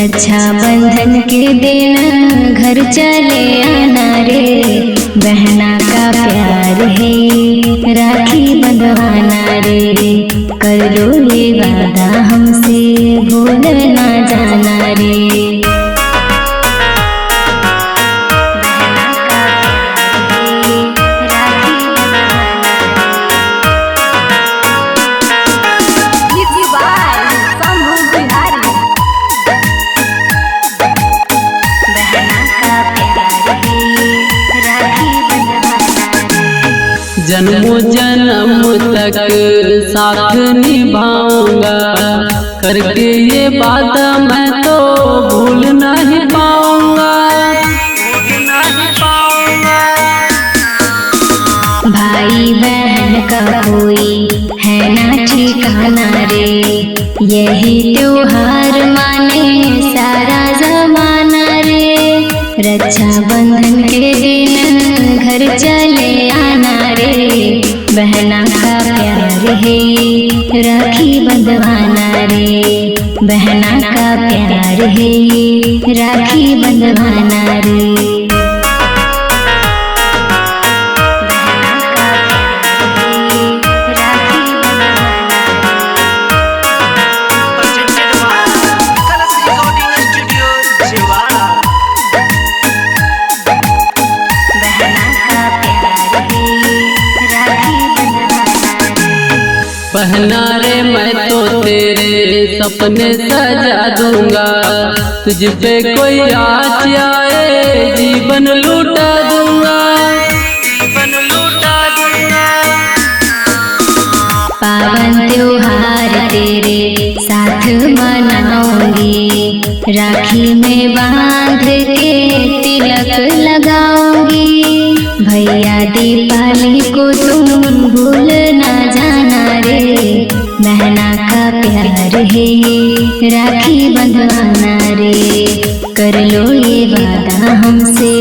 रक्षाबंधन के दिन घर चले आना रे, बहना का प्यार है राखी बंधवाना रे। कर लो ये वादा हमसे भूल ना जाना रे। जन्मों जन्म तक साथ निभाऊंगा, करके ये बात मैं तो भूल नहीं पाऊंगा। भाई बहन का कोई है ना ठिकाना रे, यही त्योहार माने सारा जमाना रे। रक्षाबंधन के दिन घर चले आना रे, बहना का प्यार है राखी बंधवाना रे। बहना का प्यार है राखी बंधवाना रे। बहना रे मैं तो तेरे सपने सजा दूंगा, तुझ पे कोई आँच आए जीवन लूटा दूंगा। पावन त्योहार तेरे साथ मनाऊंगी, राखी में बांध के तिलक लगाऊंगी। भैया दीपावली को तुम भूल ना जाना रे, बहना का प्यार है राखी बंधवाना रे। कर लो ये वादा हमसे